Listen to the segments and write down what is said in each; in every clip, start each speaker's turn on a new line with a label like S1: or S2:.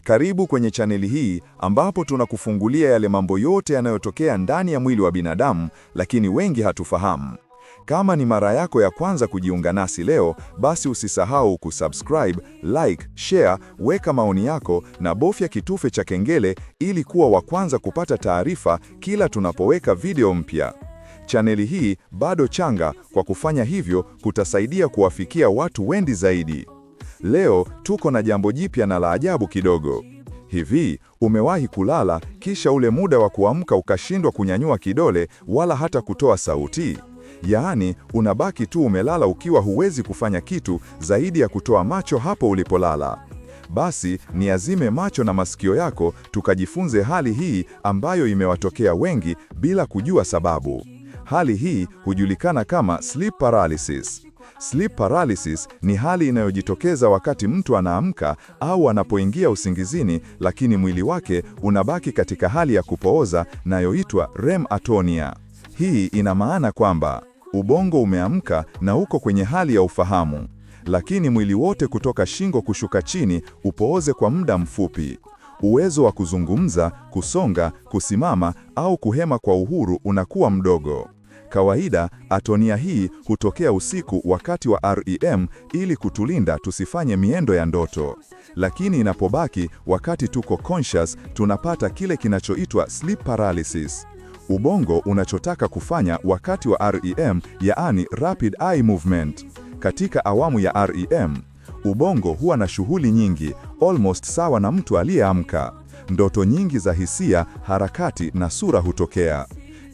S1: Karibu kwenye chaneli hii ambapo tunakufungulia yale mambo yote yanayotokea ndani ya mwili wa binadamu, lakini wengi hatufahamu. Kama ni mara yako ya kwanza kujiunga nasi leo, basi usisahau kusubscribe, like, share, weka maoni yako na bofya kitufe cha kengele ili kuwa wa kwanza kupata taarifa kila tunapoweka video mpya. Chaneli hii bado changa, kwa kufanya hivyo kutasaidia kuwafikia watu wengi zaidi. Leo tuko na jambo jipya na la ajabu kidogo. Hivi, umewahi kulala kisha ule muda wa kuamka ukashindwa kunyanyua kidole wala hata kutoa sauti? Yaani, unabaki tu umelala ukiwa huwezi kufanya kitu zaidi ya kutoa macho hapo ulipolala. Basi, niazime macho na masikio yako tukajifunze hali hii ambayo imewatokea wengi bila kujua sababu. Hali hii hujulikana kama sleep paralysis. Sleep paralysis ni hali inayojitokeza wakati mtu anaamka au anapoingia usingizini, lakini mwili wake unabaki katika hali ya kupooza inayoitwa REM atonia. Hii ina maana kwamba ubongo umeamka na uko kwenye hali ya ufahamu, lakini mwili wote kutoka shingo kushuka chini upooze kwa muda mfupi. Uwezo wa kuzungumza, kusonga, kusimama au kuhema kwa uhuru unakuwa mdogo. Kawaida, atonia hii hutokea usiku wakati wa REM ili kutulinda tusifanye miendo ya ndoto. Lakini inapobaki wakati tuko conscious, tunapata kile kinachoitwa sleep paralysis. Ubongo unachotaka kufanya wakati wa REM, yaani rapid eye movement. Katika awamu ya REM, ubongo huwa na shughuli nyingi, almost sawa na mtu aliyeamka. Ndoto nyingi za hisia, harakati na sura hutokea.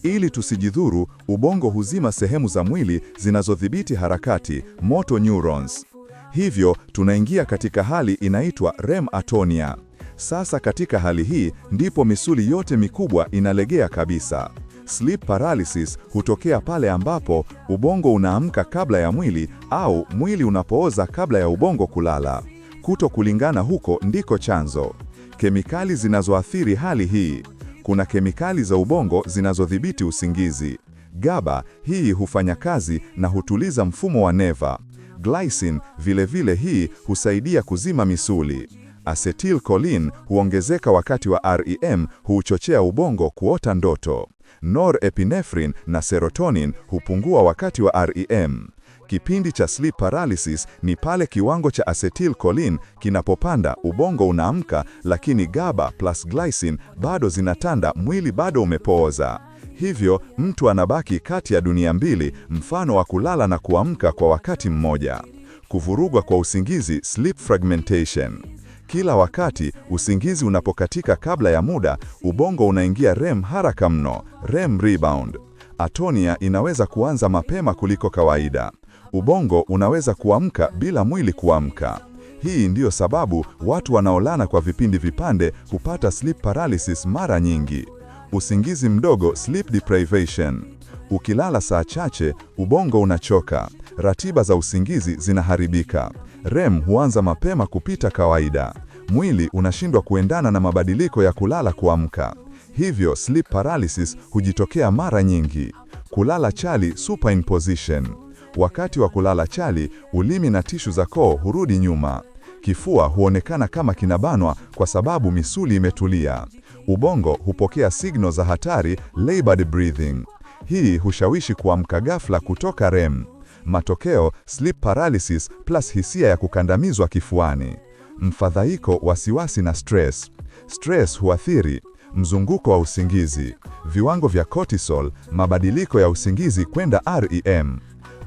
S1: Ili tusijidhuru, ubongo huzima sehemu za mwili zinazodhibiti harakati, motor neurons. Hivyo, tunaingia katika hali inaitwa REM atonia. Sasa katika hali hii ndipo misuli yote mikubwa inalegea kabisa. Sleep paralysis hutokea pale ambapo ubongo unaamka kabla ya mwili au mwili unapooza kabla ya ubongo kulala. Kuto kulingana huko ndiko chanzo. Kemikali zinazoathiri hali hii. Kuna kemikali za ubongo zinazodhibiti usingizi. GABA hii hufanya kazi na hutuliza mfumo wa neva. Glycine vilevile hii husaidia kuzima misuli. Acetylcholine huongezeka wakati wa REM, huuchochea ubongo kuota ndoto. Norepinephrine na serotonin hupungua wakati wa REM. Kipindi cha sleep paralysis ni pale kiwango cha acetylcholine kinapopanda, ubongo unaamka, lakini GABA plus glycine bado zinatanda, mwili bado umepooza. Hivyo, mtu anabaki kati ya dunia mbili, mfano wa kulala na kuamka kwa wakati mmoja. Kuvurugwa kwa usingizi, sleep fragmentation. Kila wakati usingizi unapokatika kabla ya muda, ubongo unaingia REM haraka mno, REM rebound. Atonia inaweza kuanza mapema kuliko kawaida. Ubongo unaweza kuamka bila mwili kuamka. Hii ndiyo sababu watu wanaolala kwa vipindi vipande hupata sleep paralysis mara nyingi. Usingizi mdogo, sleep deprivation. Ukilala saa chache, ubongo unachoka, ratiba za usingizi zinaharibika. REM huanza mapema kupita kawaida. Mwili unashindwa kuendana na mabadiliko ya kulala kuamka. Hivyo sleep paralysis hujitokea mara nyingi. Kulala chali, supine position. Wakati wa kulala chali, ulimi na tishu za koo hurudi nyuma. Kifua huonekana kama kinabanwa kwa sababu misuli imetulia. Ubongo hupokea signal za hatari, labored breathing. Hii hushawishi kuamka ghafla kutoka REM. Matokeo, sleep paralysis plus hisia ya kukandamizwa kifuani. Mfadhaiko, wasiwasi na stress. Stress huathiri mzunguko wa usingizi, viwango vya cortisol, mabadiliko ya usingizi kwenda REM.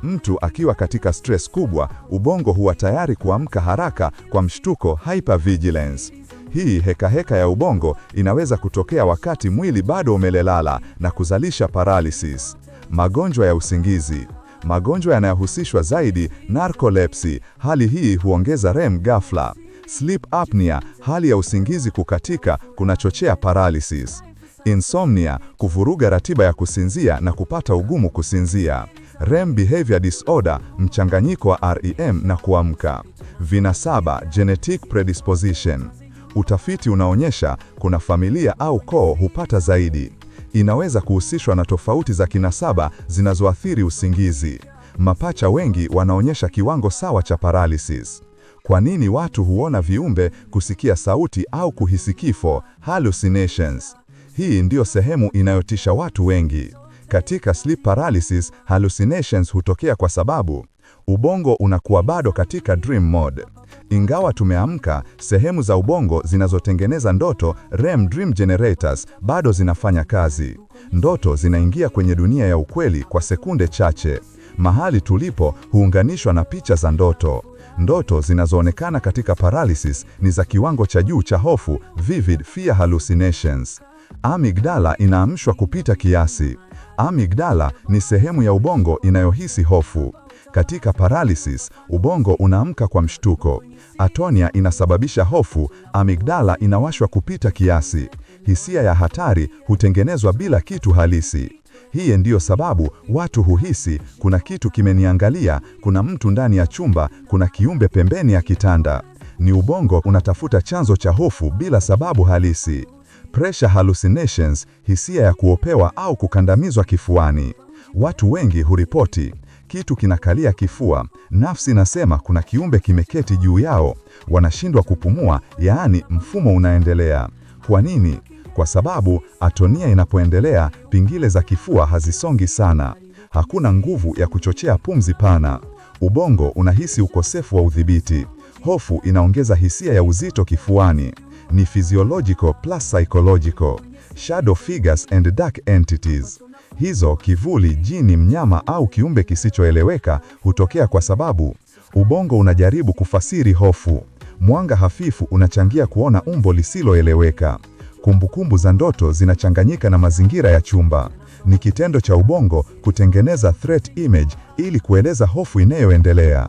S1: Mtu akiwa katika stress kubwa, ubongo huwa tayari kuamka haraka kwa mshtuko, hypervigilance. Hii hekaheka ya ubongo inaweza kutokea wakati mwili bado umelala na kuzalisha paralysis. Magonjwa ya usingizi. Magonjwa yanayohusishwa zaidi, narcolepsy, hali hii huongeza REM ghafla. Sleep apnea, hali ya usingizi kukatika kunachochea paralysis. Insomnia, kuvuruga ratiba ya kusinzia na kupata ugumu kusinzia. REM behavior disorder, mchanganyiko wa REM na kuamka. Vinasaba, genetic predisposition. Utafiti unaonyesha kuna familia au koo hupata zaidi. Inaweza kuhusishwa na tofauti za kinasaba zinazoathiri usingizi. Mapacha wengi wanaonyesha kiwango sawa cha paralysis. Kwa nini watu huona viumbe, kusikia sauti au kuhisi kifo? Hallucinations. Hii ndiyo sehemu inayotisha watu wengi. Katika sleep paralysis, hallucinations hutokea kwa sababu ubongo unakuwa bado katika dream mode. Ingawa tumeamka, sehemu za ubongo zinazotengeneza ndoto, REM dream generators, bado zinafanya kazi. Ndoto zinaingia kwenye dunia ya ukweli kwa sekunde chache. Mahali tulipo huunganishwa na picha za ndoto. Ndoto zinazoonekana katika paralysis ni za kiwango cha juu cha hofu, vivid fear hallucinations. Amygdala inaamshwa kupita kiasi. Amygdala ni sehemu ya ubongo inayohisi hofu. Katika paralysis, ubongo unaamka kwa mshtuko. Atonia inasababisha hofu, amygdala inawashwa kupita kiasi. Hisia ya hatari hutengenezwa bila kitu halisi. Hii ndiyo sababu watu huhisi kuna kitu kimeniangalia, kuna mtu ndani ya chumba, kuna kiumbe pembeni ya kitanda. Ni ubongo unatafuta chanzo cha hofu bila sababu halisi. Pressure hallucinations, hisia ya kuopewa au kukandamizwa kifuani. Watu wengi huripoti kitu kinakalia kifua, nafsi nasema kuna kiumbe kimeketi juu yao, wanashindwa kupumua, yaani mfumo unaendelea. Kwa nini? Kwa sababu atonia inapoendelea, pingile za kifua hazisongi sana. Hakuna nguvu ya kuchochea pumzi pana. Ubongo unahisi ukosefu wa udhibiti. Hofu inaongeza hisia ya uzito kifuani. Ni physiological plus psychological. Shadow figures and dark entities. Hizo kivuli, jini, mnyama au kiumbe kisichoeleweka hutokea kwa sababu ubongo unajaribu kufasiri hofu. Mwanga hafifu unachangia kuona umbo lisiloeleweka. Kumbukumbu za ndoto zinachanganyika na mazingira ya chumba. Ni kitendo cha ubongo kutengeneza threat image ili kueleza hofu inayoendelea.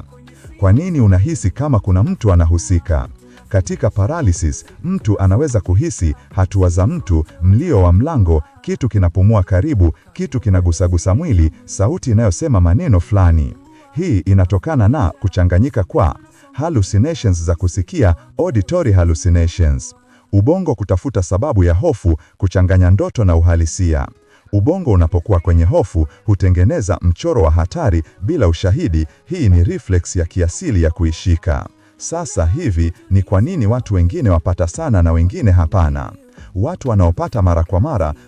S1: Kwa nini unahisi kama kuna mtu anahusika? Katika paralysis, mtu anaweza kuhisi hatua za mtu, mlio wa mlango, kitu kinapumua karibu, kitu kinagusagusa mwili, sauti inayosema maneno fulani. Hii inatokana na kuchanganyika kwa hallucinations za kusikia, auditory hallucinations. Ubongo kutafuta sababu ya hofu, kuchanganya ndoto na uhalisia. Ubongo unapokuwa kwenye hofu, hutengeneza mchoro wa hatari bila ushahidi. Hii ni reflex ya kiasili ya kuishika. Sasa hivi ni kwa nini watu wengine wapata sana na wengine hapana? Watu wanaopata mara kwa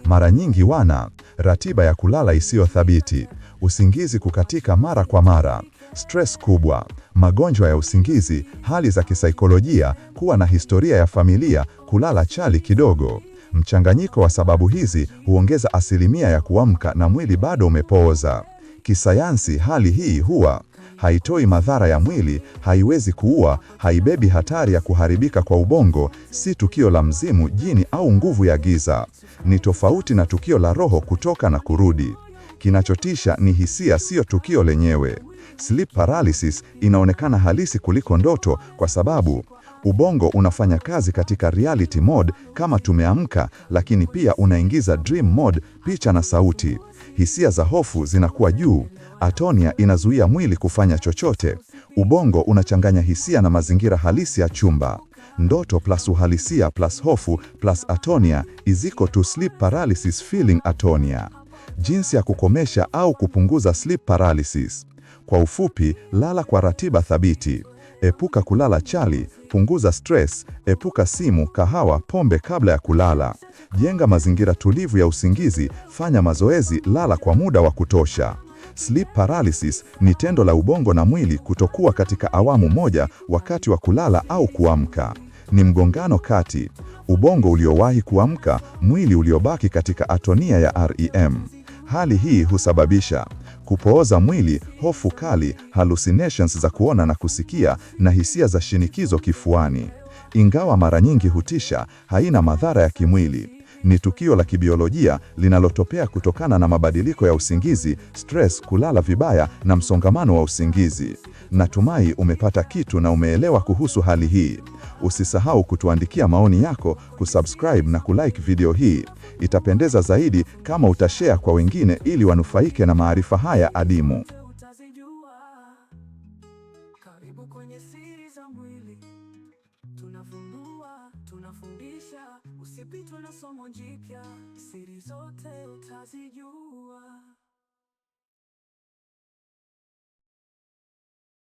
S1: mara nyingi wana ratiba ya kulala isiyo thabiti, usingizi kukatika mara kwa mara, stress kubwa, magonjwa ya usingizi, hali za kisaikolojia, kuwa na historia ya familia, kulala chali kidogo. Mchanganyiko wa sababu hizi huongeza asilimia ya kuamka na mwili bado umepooza. Kisayansi, hali hii huwa haitoi madhara ya mwili, haiwezi kuua, haibebi hatari ya kuharibika kwa ubongo, si tukio la mzimu, jini au nguvu ya giza. Ni tofauti na tukio la roho kutoka na kurudi. Kinachotisha ni hisia, sio tukio lenyewe. Sleep paralysis inaonekana halisi kuliko ndoto kwa sababu ubongo unafanya kazi katika reality mode kama tumeamka, lakini pia unaingiza dream mode, picha na sauti. Hisia za hofu zinakuwa juu. Atonia inazuia mwili kufanya chochote. Ubongo unachanganya hisia na mazingira halisi ya chumba. Ndoto plus uhalisia plus hofu plus atonia is equal to sleep paralysis feeling atonia. Jinsi ya kukomesha au kupunguza sleep paralysis. Kwa ufupi, lala kwa ratiba thabiti. Epuka kulala chali, punguza stress, epuka simu, kahawa, pombe kabla ya kulala. Jenga mazingira tulivu ya usingizi, fanya mazoezi, lala kwa muda wa kutosha. Sleep paralysis ni tendo la ubongo na mwili kutokuwa katika awamu moja wakati wa kulala au kuamka. Ni mgongano kati ubongo uliowahi kuamka, mwili uliobaki katika atonia ya REM. Hali hii husababisha kupooza mwili, hofu kali, hallucinations za kuona na kusikia, na hisia za shinikizo kifuani. Ingawa mara nyingi hutisha, haina madhara ya kimwili. Ni tukio la kibiolojia linalotokea kutokana na mabadiliko ya usingizi, stress, kulala vibaya na msongamano wa usingizi. Natumai umepata kitu na umeelewa kuhusu hali hii. Usisahau kutuandikia maoni yako, kusubscribe na kulike video hii. Itapendeza zaidi kama utashare kwa wengine ili wanufaike na maarifa haya adimu. Karibu kwenye siri za mwili. Tunafumbua, tunafundisha, usipitwe na somo jipya. Siri zote utazijua.